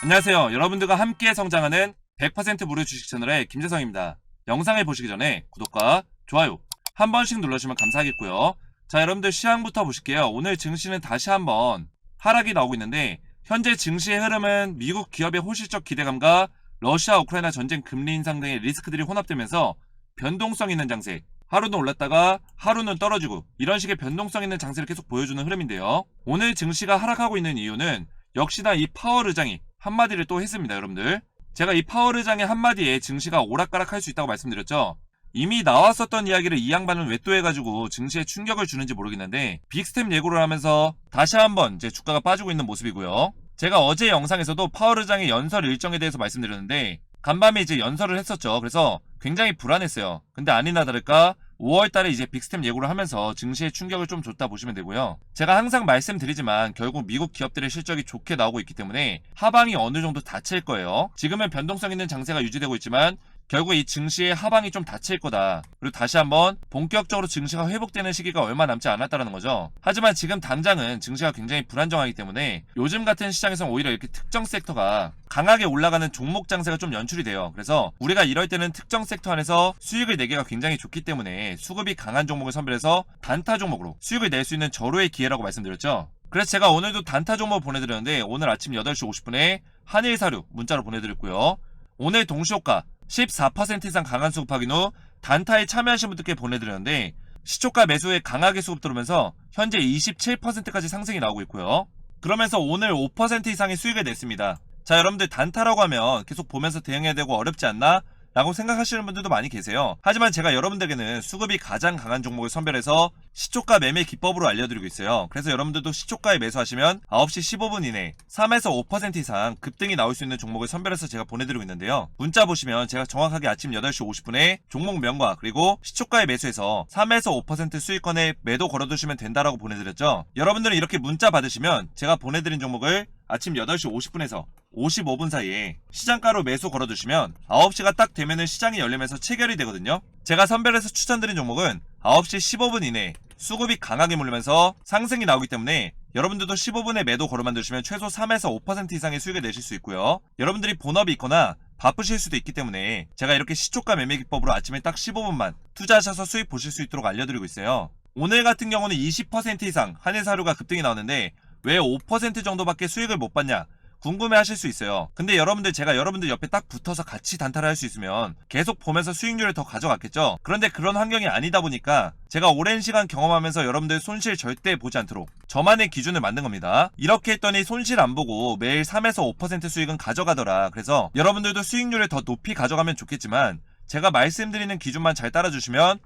안녕하세요. 여러분들과 함께 성장하는 100% 무료 주식 채널의 김재성입니다. 영상을 보시기 전에 구독과 좋아요 한 번씩 눌러주시면 감사하겠고요. 자, 여러분들 시황부터 보실게요. 오늘 증시는 다시 한번 하락이 나오고 있는데 현재 증시의 흐름은 미국 기업의 호실적 기대감과 러시아 우크라이나 전쟁 금리 인상 등의 리스크들이 혼합되면서 변동성 있는 장세, 하루는 올랐다가 하루는 떨어지고 이런 식의 변동성 있는 장세를 계속 보여주는 흐름인데요. 오늘 증시가 하락하고 있는 이유는 역시나 이 파월 의장이 한마디를 또 했습니다. 여러분들, 제가 이 파월 의장의 한마디에 증시가 오락가락할 수 있다고 말씀드렸죠. 이미 나왔었던 이야기를 이 양반은 왜 또 해가지고 증시에 충격을 주는지 모르겠는데 빅스텝 예고를 하면서 다시 한번 이제 주가가 빠지고 있는 모습이고요. 제가 어제 영상에서도 파월 의장의 연설 일정에 대해서 말씀드렸는데 간밤에 이제 연설을 했었죠. 그래서 굉장히 불안했어요. 근데 아니나 다를까 5월달에 이제 빅스텝 예고를 하면서 증시에 충격을 좀 줬다 보시면 되고요. 제가 항상 말씀드리지만 결국 미국 기업들의 실적이 좋게 나오고 있기 때문에 하방이 어느 정도 닫힐 거예요. 지금은 변동성 있는 장세가 유지되고 있지만 결국 이 증시의 하방이 좀 닫힐 거다. 그리고 다시 한번 본격적으로 증시가 회복되는 시기가 얼마 남지 않았다는 거죠. 하지만 지금 당장은 증시가 굉장히 불안정하기 때문에 요즘 같은 시장에서는 오히려 이렇게 특정 섹터가 강하게 올라가는 종목 장세가 좀 연출이 돼요. 그래서 우리가 이럴 때는 특정 섹터 안에서 수익을 내기가 굉장히 좋기 때문에 수급이 강한 종목을 선별해서 단타 종목으로 수익을 낼 수 있는 절호의 기회라고 말씀드렸죠. 그래서 제가 오늘도 단타 종목 보내드렸는데 오늘 아침 8시 50분에 한일사료 문자로 보내드렸고요. 오늘 동시효과 14% 이상 강한 수급 확인 후 단타에 참여하신 분들께 보내드렸는데 시초가 매수에 강하게 수급 들어오면서 현재 27%까지 상승이 나오고 있고요. 그러면서 오늘 5% 이상의 수익을 냈습니다. 자, 여러분들 단타라고 하면 계속 보면서 대응해야 되고 어렵지 않나? 라고 생각하시는 분들도 많이 계세요. 하지만 제가 여러분들에게는 수급이 가장 강한 종목을 선별해서 시초가 매매 기법으로 알려드리고 있어요. 그래서 여러분들도 시초가에 매수하시면 9시 15분 이내 3에서 5% 이상 급등이 나올 수 있는 종목을 선별해서 제가 보내드리고 있는데요. 문자 보시면 제가 정확하게 아침 8시 50분에 종목명과 그리고 시초가에 매수해서 3에서 5% 수익권에 매도 걸어두시면 된다라고 보내드렸죠. 여러분들은 이렇게 문자 받으시면 제가 보내드린 종목을 아침 8시 50분에서 55분 사이에 시장가로 매수 걸어두시면 9시가 딱 되면은 시장이 열리면서 체결이 되거든요. 제가 선별해서 추천드린 종목은 9시 15분 이내에 수급이 강하게 몰리면서 상승이 나오기 때문에 여러분들도 15분에 매도 걸어만 두시면 최소 3에서 5% 이상의 수익을 내실 수 있고요. 여러분들이 본업이 있거나 바쁘실 수도 있기 때문에 제가 이렇게 시초가 매매 기법으로 아침에 딱 15분만 투자하셔서 수익 보실 수 있도록 알려드리고 있어요. 오늘 같은 경우는 20% 이상 한일사료가 급등이 나오는데 왜 5% 정도밖에 수익을 못 받냐 궁금해 하실 수 있어요. 근데 여러분들, 제가 여러분들 옆에 딱 붙어서 같이 단타를 할 수 있으면 계속 보면서 수익률을 더 가져갔겠죠. 그런데 그런 환경이 아니다 보니까 제가 오랜 시간 경험하면서 여러분들 손실 절대 보지 않도록 저만의 기준을 만든 겁니다. 이렇게 했더니 손실 안 보고 매일 3에서 5% 수익은 가져가더라. 그래서 여러분들도 수익률을 더 높이 가져가면 좋겠지만 제가 말씀드리는 기준만 잘 따라주시면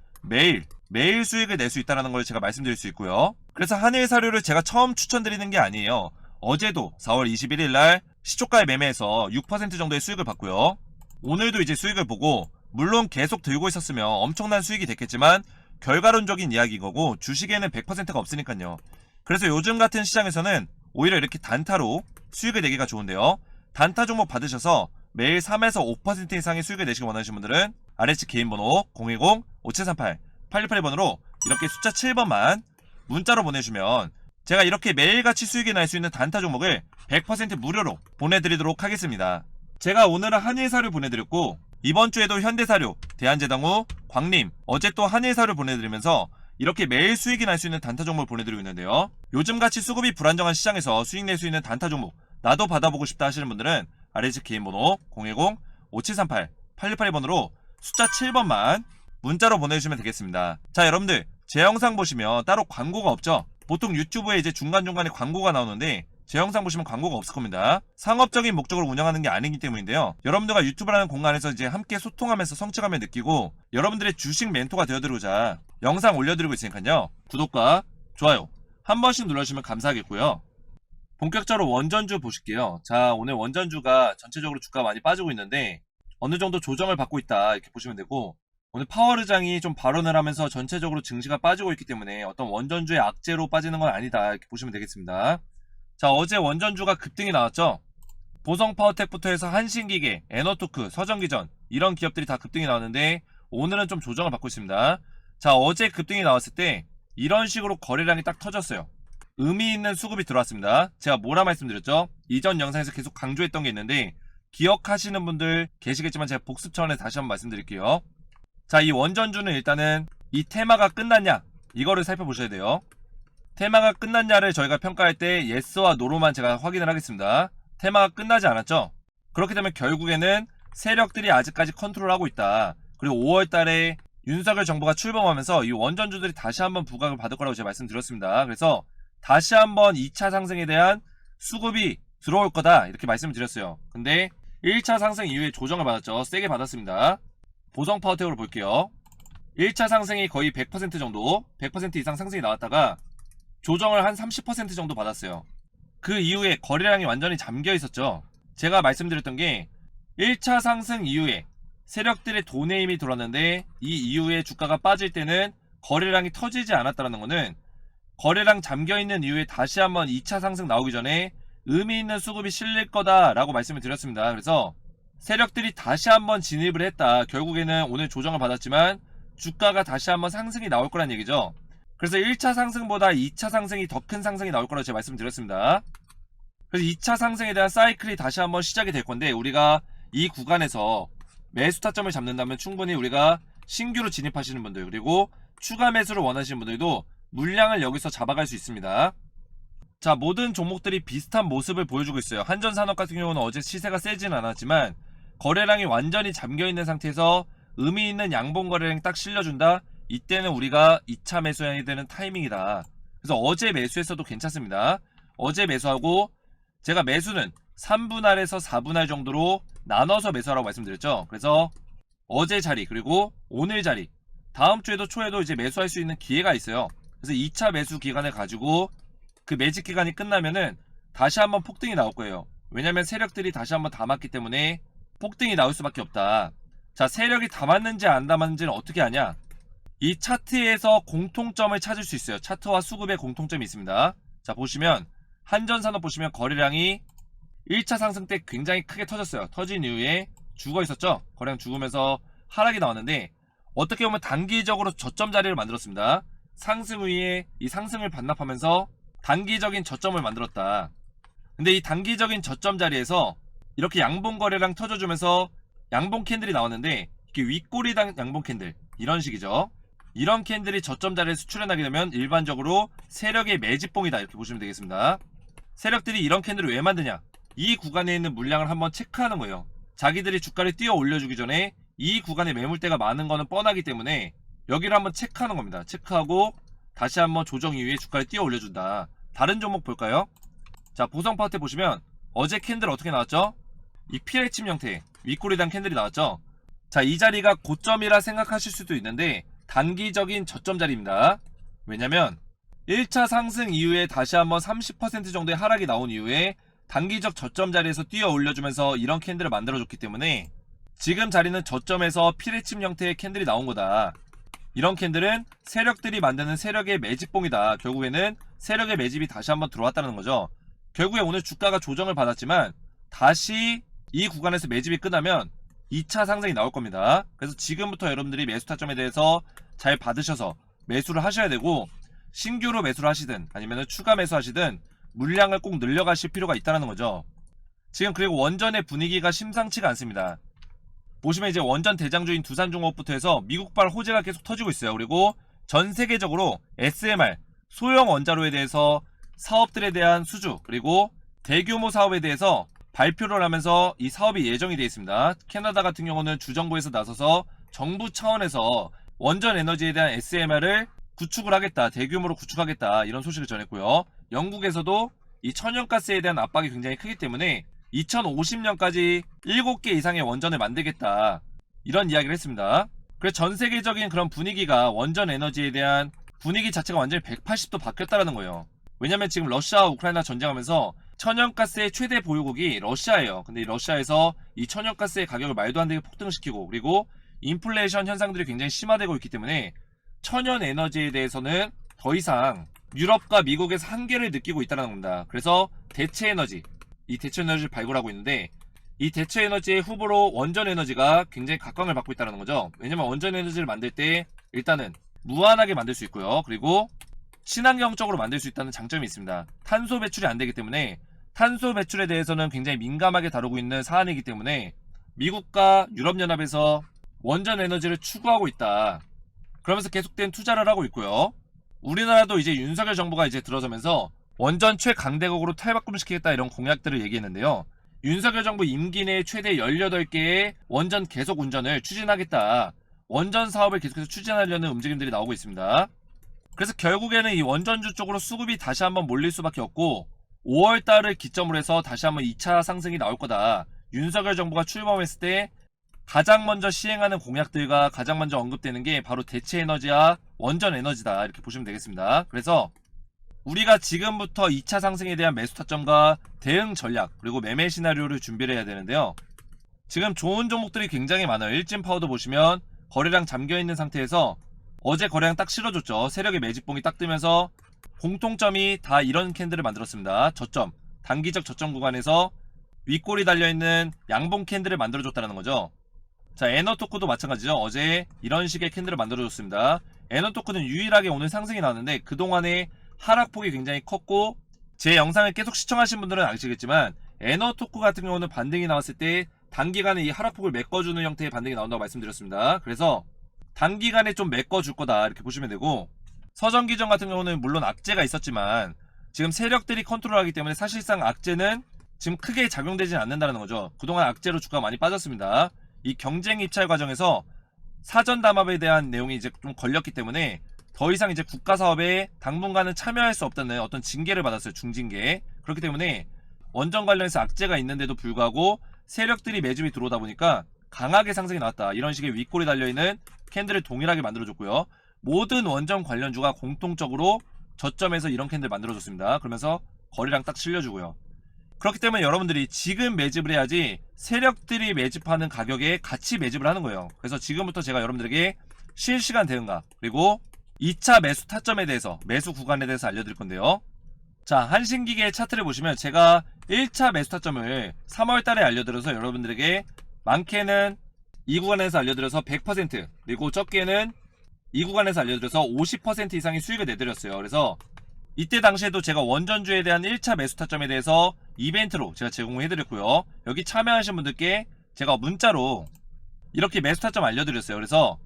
매일 수익을 낼 수 있다는 걸 제가 말씀드릴 수 있고요. 그래서 한일사료를 제가 처음 추천드리는 게 아니에요. 어제도 4월 21일 날 시초가에 매매해서 6% 정도의 수익을 봤고요. 오늘도 이제 수익을 보고 물론 계속 들고 있었으면 엄청난 수익이 됐겠지만 결과론적인 이야기인 거고 주식에는 100%가 없으니까요. 그래서 요즘 같은 시장에서는 오히려 이렇게 단타로 수익을 내기가 좋은데요. 단타 종목 받으셔서 매일 3에서 5% 이상의 수익을 내시기 원하시는 분들은 아래측 개인번호 010-5738-868번으로 이렇게 숫자 7번만 문자로 보내주면 제가 이렇게 매일같이 수익이 날 수 있는 단타 종목을 100% 무료로 보내드리도록 하겠습니다. 제가 오늘은 한일사료 보내드렸고 이번 주에도 현대사료, 대한제당우, 광림, 어제 또 한일사료 보내드리면서 이렇게 매일 수익이 날 수 있는 단타 종목을 보내드리고 있는데요. 요즘같이 수급이 불안정한 시장에서 수익 낼 수 있는 단타 종목 나도 받아보고 싶다 하시는 분들은 아래측 개인번호 010-5738-868번으로 숫자 7번만 문자로 보내주시면 되겠습니다. 자, 여러분들 제 영상 보시면 따로 광고가 없죠? 보통 유튜브에 이제 중간중간에 광고가 나오는데 제 영상 보시면 광고가 없을 겁니다. 상업적인 목적으로 운영하는 게 아니기 때문인데요. 여러분들과 유튜브라는 공간에서 이제 함께 소통하면서 성취감을 느끼고 여러분들의 주식 멘토가 되어드리고자 영상 올려드리고 있으니까요. 구독과 좋아요 한 번씩 눌러주시면 감사하겠고요. 본격적으로 원전주 보실게요. 자, 오늘 원전주가 전체적으로 주가가 많이 빠지고 있는데 어느 정도 조정을 받고 있다 이렇게 보시면 되고 오늘 파월 의장이 좀 발언을 하면서 전체적으로 증시가 빠지고 있기 때문에 어떤 원전주의 악재로 빠지는 건 아니다 이렇게 보시면 되겠습니다. 자, 어제 원전주가 급등이 나왔죠. 보성파워텍부터 해서 한신기계, 에너토크, 서전기전 이런 기업들이 다 급등이 나왔는데 오늘은 좀 조정을 받고 있습니다. 자, 어제 급등이 나왔을 때 이런 식으로 거래량이 딱 터졌어요. 의미 있는 수급이 들어왔습니다. 제가 뭐라 말씀드렸죠? 이전 영상에서 계속 강조했던 게 있는데 기억하시는 분들 계시겠지만 제가 복습 차원에서 다시 한번 말씀드릴게요. 자, 이 원전주는 일단은 이 테마가 끝났냐 이거를 살펴보셔야 돼요. 테마가 끝났냐를 저희가 평가할 때 yes와 no로만 제가 확인을 하겠습니다. 테마가 끝나지 않았죠? 그렇게 되면 결국에는 세력들이 아직까지 컨트롤하고 있다. 그리고 5월달에 윤석열 정부가 출범하면서 이 원전주들이 다시 한번 부각을 받을 거라고 제가 말씀드렸습니다. 그래서 다시 한번 2차 상승에 대한 수급이 들어올 거다 이렇게 말씀을 드렸어요. 근데 1차 상승 이후에 조정을 받았죠. 세게 받았습니다. 보성 파워텍으로 볼게요. 1차 상승이 거의 100% 정도 100% 이상 상승이 나왔다가 조정을 한 30% 정도 받았어요. 그 이후에 거래량이 완전히 잠겨 있었죠. 제가 말씀드렸던 게 1차 상승 이후에 세력들의 돈의 힘이 들어왔는데 이 이후에 주가가 빠질 때는 거래량이 터지지 않았다는 거는 거래량 잠겨있는 이후에 다시 한번 2차 상승 나오기 전에 의미 있는 수급이 실릴 거다라고 말씀을 드렸습니다. 그래서 세력들이 다시 한번 진입을 했다. 결국에는 오늘 조정을 받았지만 주가가 다시 한번 상승이 나올 거란 얘기죠. 그래서 1차 상승보다 2차 상승이 더 큰 상승이 나올 거라고 제가 말씀드렸습니다. 그래서 2차 상승에 대한 사이클이 다시 한번 시작이 될 건데 우리가 이 구간에서 매수 타점을 잡는다면 충분히 우리가 신규로 진입하시는 분들 그리고 추가 매수를 원하시는 분들도 물량을 여기서 잡아갈 수 있습니다. 자, 모든 종목들이 비슷한 모습을 보여주고 있어요. 한전산업 같은 경우는 어제 시세가 세지는 않았지만 거래량이 완전히 잠겨있는 상태에서 의미 있는 양봉 거래량이 딱 실려준다. 이때는 우리가 2차 매수해야 되는 타이밍이다. 그래서 어제 매수했어도 괜찮습니다. 어제 매수하고 제가 매수는 3분할에서 4분할 정도로 나눠서 매수하라고 말씀드렸죠. 그래서 어제 자리 그리고 오늘 자리 다음 주에도 초에도 이제 매수할 수 있는 기회가 있어요. 그래서 2차 매수 기간을 가지고 그 매직 기간이 끝나면은 다시 한번 폭등이 나올 거예요. 왜냐면 세력들이 다시 한번 담았기 때문에 폭등이 나올 수밖에 없다. 자, 세력이 담았는지 안 담았는지는 어떻게 아냐? 이 차트에서 공통점을 찾을 수 있어요. 차트와 수급의 공통점이 있습니다. 자, 보시면 한전산업 보시면 거래량이 1차 상승 때 굉장히 크게 터졌어요. 터진 이후에 죽어 있었죠. 거래량 죽으면서 하락이 나왔는데 어떻게 보면 단기적으로 저점 자리를 만들었습니다. 상승 후에 이 상승을 반납하면서 단기적인 저점을 만들었다. 근데 이 단기적인 저점 자리에서 이렇게 양봉 거래량 터져주면서 양봉 캔들이 나왔는데 이게 윗꼬리당 양봉 캔들 이런 식이죠. 이런 캔들이 저점 자리에 수출해나게 되면 일반적으로 세력의 매집봉이다 이렇게 보시면 되겠습니다. 세력들이 이런 캔들을 왜 만드냐? 이 구간에 있는 물량을 한번 체크하는 거예요. 자기들이 주가를 띄워 올려주기 전에 이 구간에 매물대가 많은 거는 뻔하기 때문에 여기를 한번 체크하는 겁니다. 체크하고 다시 한번 조정 이후에 주가를 띄워 올려준다. 다른 종목 볼까요? 자, 보성 파워텍 보시면 어제 캔들 어떻게 나왔죠? 이 피레침 형태 윗꼬리당 캔들이 나왔죠. 자, 이 자리가 고점이라 생각하실 수도 있는데 단기적인 저점 자리입니다. 왜냐면 1차 상승 이후에 다시 한번 30% 정도의 하락이 나온 이후에 단기적 저점 자리에서 뛰어 올려주면서 이런 캔들을 만들어줬기 때문에 지금 자리는 저점에서 피레침 형태의 캔들이 나온 거다. 이런 캔들은 세력들이 만드는 세력의 매집봉이다. 결국에는 세력의 매집이 다시 한번 들어왔다는 거죠. 결국에 오늘 주가가 조정을 받았지만 다시 이 구간에서 매집이 끝나면 2차 상승이 나올 겁니다. 그래서 지금부터 여러분들이 매수 타점에 대해서 잘 받으셔서 매수를 하셔야 되고 신규로 매수를 하시든 아니면 추가 매수하시든 물량을 꼭 늘려가실 필요가 있다는 거죠. 지금 그리고 원전의 분위기가 심상치가 않습니다. 보시면 이제 원전 대장주인 두산중공업부터 해서 미국발 호재가 계속 터지고 있어요. 그리고 전 세계적으로 SMR 소형 원자로에 대해서 사업들에 대한 수주 그리고 대규모 사업에 대해서 발표를 하면서 이 사업이 예정이 되어 있습니다. 캐나다 같은 경우는 주정부에서 나서서 정부 차원에서 원전 에너지에 대한 SMR을 구축을 하겠다. 대규모로 구축하겠다. 이런 소식을 전했고요. 영국에서도 이 천연가스에 대한 압박이 굉장히 크기 때문에 2050년까지 7개 이상의 원전을 만들겠다. 이런 이야기를 했습니다. 그래서 전 세계적인 그런 분위기가 원전 에너지에 대한 분위기 자체가 완전히 180도 바뀌었다는 거예요. 왜냐면 지금 러시아와 우크라이나 전쟁하면서 천연가스의 최대 보유국이 러시아예요. 근데 이 러시아에서 이 천연가스의 가격을 말도 안 되게 폭등시키고 그리고 인플레이션 현상들이 굉장히 심화되고 있기 때문에 천연 에너지에 대해서는 더 이상 유럽과 미국에서 한계를 느끼고 있다는 겁니다. 그래서 대체 에너지, 이 대체 에너지를 발굴하고 있는데 이 대체 에너지의 후보로 원전 에너지가 굉장히 각광을 받고 있다는 거죠. 왜냐면 원전 에너지를 만들 때 일단은 무한하게 만들 수 있고요. 그리고 친환경적으로 만들 수 있다는 장점이 있습니다. 탄소 배출이 안 되기 때문에 탄소 배출에 대해서는 굉장히 민감하게 다루고 있는 사안이기 때문에 미국과 유럽연합에서 원전 에너지를 추구하고 있다. 그러면서 계속된 투자를 하고 있고요. 우리나라도 이제 윤석열 정부가 이제 들어서면서 원전 최강대국으로 탈바꿈시키겠다 이런 공약들을 얘기했는데요. 윤석열 정부 임기 내 최대 18개의 원전 계속 운전을 추진하겠다. 원전 사업을 계속해서 추진하려는 움직임들이 나오고 있습니다. 그래서 결국에는 이 원전주 쪽으로 수급이 다시 한번 몰릴 수밖에 없고 5월달을 기점으로 해서 다시 한번 2차 상승이 나올 거다. 윤석열 정부가 출범했을 때 가장 먼저 시행하는 공약들과 가장 먼저 언급되는 게 바로 대체 에너지와 원전 에너지다. 이렇게 보시면 되겠습니다. 그래서 우리가 지금부터 2차 상승에 대한 매수 타점과 대응 전략 그리고 매매 시나리오를 준비를 해야 되는데요. 지금 좋은 종목들이 굉장히 많아요. 일진 파워도 보시면 거래량 잠겨있는 상태에서 어제 거래량 딱 실어줬죠. 세력의 매집봉이 딱 뜨면서 공통점이 다 이런 캔들을 만들었습니다. 저점, 단기적 저점 구간에서 윗골이 달려있는 양봉 캔들을 만들어줬다는 거죠. 자, 에너토크도 마찬가지죠. 어제 이런 식의 캔들을 만들어줬습니다. 에너토크는 유일하게 오늘 상승이 나왔는데 그동안에 하락폭이 굉장히 컸고 제 영상을 계속 시청하신 분들은 아시겠지만 에너토크 같은 경우는 반등이 나왔을 때 단기간에 이 하락폭을 메꿔주는 형태의 반등이 나온다고 말씀드렸습니다. 그래서 단기간에 좀 메꿔줄 거다 이렇게 보시면 되고 서정기전 같은 경우는 물론 악재가 있었지만 지금 세력들이 컨트롤하기 때문에 사실상 악재는 지금 크게 작용되지는 않는다는 거죠. 그동안 악재로 주가가 많이 빠졌습니다. 이 경쟁 입찰 과정에서 사전 담합에 대한 내용이 이제 좀 걸렸기 때문에 더 이상 이제 국가 사업에 당분간은 참여할 수 없다는 어떤 징계를 받았어요. 중징계. 그렇기 때문에 원전 관련해서 악재가 있는데도 불구하고 세력들이 매집이 들어오다 보니까 강하게 상승이 나왔다. 이런 식의 윗골이 달려있는 캔들을 동일하게 만들어줬고요. 모든 원전 관련주가 공통적으로 저점에서 이런 캔들 만들어줬습니다. 그러면서 거래량 딱 실려주고요. 그렇기 때문에 여러분들이 지금 매집을 해야지 세력들이 매집하는 가격에 같이 매집을 하는 거예요. 그래서 지금부터 제가 여러분들에게 실시간 대응각 그리고 2차 매수 타점에 대해서 매수 구간에 대해서 알려드릴 건데요. 자, 한신기계 차트를 보시면 제가 1차 매수 타점을 3월달에 알려드려서 여러분들에게 많게는 이 구간에서 알려드려서 100% 그리고 적게는 이 구간에서 알려드려서 50% 이상의 수익을 내드렸어요. 그래서 이때 당시에도 제가 원전주에 대한 1차 매수 타점에 대해서 이벤트로 제가 제공을 해드렸고요. 여기 참여하신 분들께 제가 문자로 이렇게 매수 타점 알려드렸어요. 그래서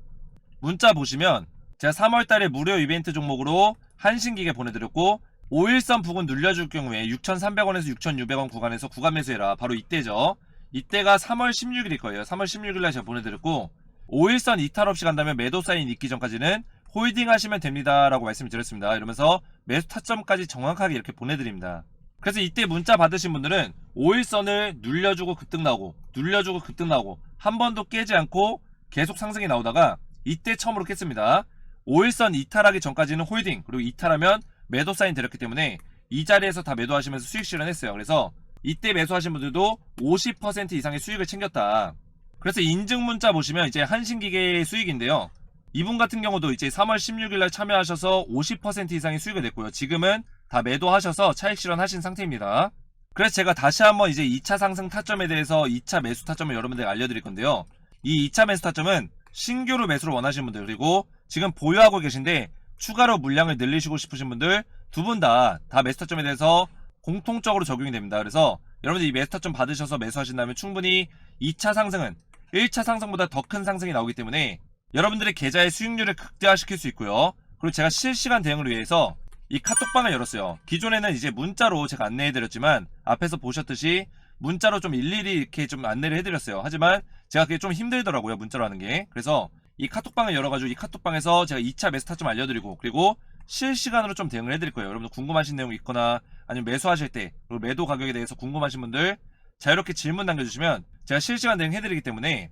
문자 보시면 제가 3월달에 무료 이벤트 종목으로 한신기계 보내드렸고 5일선 부근 눌려줄 경우에 6,300원에서 6,600원 구간에서 구간 매수해라. 바로 이때죠. 이때가 3월 16일일 거예요. 3월 16일날 제가 보내드렸고 5일선 이탈 없이 간다면 매도 사인 있기 전까지는 홀딩 하시면 됩니다 라고 말씀을 드렸습니다. 이러면서 매수 타점까지 정확하게 이렇게 보내드립니다. 그래서 이때 문자 받으신 분들은 5일선을 눌려주고 급등 나오고 눌려주고 급등 나오고 한 번도 깨지 않고 계속 상승이 나오다가 이때 처음으로 깼습니다. 5일선 이탈하기 전까지는 홀딩 그리고 이탈하면 매도 사인 드렸기 때문에 이 자리에서 다 매도하시면서 수익 실현했어요. 그래서 이때 매수하신 분들도 50% 이상의 수익을 챙겼다. 그래서 인증 문자 보시면 이제 한신기계의 수익인데요. 이분 같은 경우도 이제 3월 16일날 참여하셔서 50% 이상의 수익을 냈고요. 지금은 다 매도하셔서 차익 실현하신 상태입니다. 그래서 제가 다시 한번 이제 2차 상승 타점에 대해서 2차 매수 타점을 여러분들에게 알려드릴 건데요. 이 2차 매수 타점은 신규로 매수를 원하시는 분들 그리고 지금 보유하고 계신데 추가로 물량을 늘리시고 싶으신 분들 두 분 다 매수 타점에 대해서 공통적으로 적용이 됩니다. 그래서 여러분들 이 매수 타점 받으셔서 매수하신다면 충분히 2차 상승은 1차 상승보다 더 큰 상승이 나오기 때문에 여러분들의 계좌의 수익률을 극대화시킬 수 있고요. 그리고 제가 실시간 대응을 위해서 이 카톡방을 열었어요. 기존에는 이제 문자로 제가 안내해드렸지만 앞에서 보셨듯이 문자로 좀 일일이 이렇게 좀 안내를 해드렸어요. 하지만 제가 그게 좀 힘들더라고요. 문자로 하는 게. 그래서 이 카톡방을 열어가지고 이 카톡방에서 제가 2차 매수 타점 알려드리고 그리고 실시간으로 좀 대응을 해드릴 거예요. 여러분들 궁금하신 내용이 있거나 아니면 매수하실 때 그리고 매도 가격에 대해서 궁금하신 분들 자유롭게 질문 남겨주시면 제가 실시간 대응 해드리기 때문에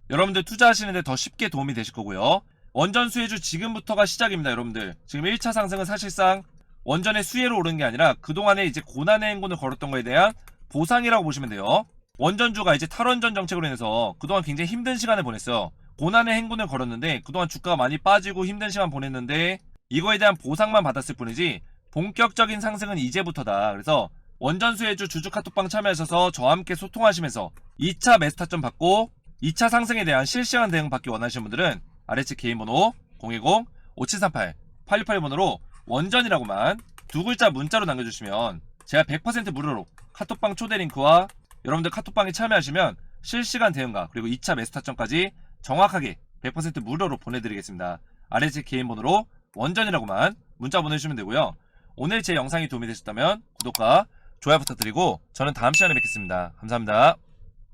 여러분들 투자하시는데 더 쉽게 도움이 되실 거고요. 원전 수혜주 지금부터가 시작입니다. 여러분들 지금 1차 상승은 사실상 원전의 수혜로 오르는 게 아니라 그동안에 이제 고난의 행군을 걸었던 거에 대한 보상이라고 보시면 돼요. 원전주가 이제 탈원전 정책으로 인해서 그동안 굉장히 힘든 시간을 보냈어요. 고난의 행군을 걸었는데 그동안 주가가 많이 빠지고 힘든 시간 보냈는데 이거에 대한 보상만 받았을 뿐이지 본격적인 상승은 이제부터다. 그래서 원전 수혜주 주주 카톡방 참여하셔서 저와 함께 소통하시면서 2차 매수 타점 받고 2차 상승에 대한 실시간 대응 받기 원하시는 분들은 아래측 개인 번호 010-5738-868번으로 원전이라고만 두 글자 문자로 남겨주시면 제가 100% 무료로 카톡방 초대 링크와 여러분들 카톡방에 참여하시면 실시간 대응과 그리고 2차 메스타점까지 정확하게 100% 무료로 보내드리겠습니다. 아래 제 개인 번호로 원전이라고만 문자 보내주시면 되고요. 오늘 제 영상이 도움이 되셨다면 구독과 좋아요 부탁드리고 저는 다음 시간에 뵙겠습니다. 감사합니다.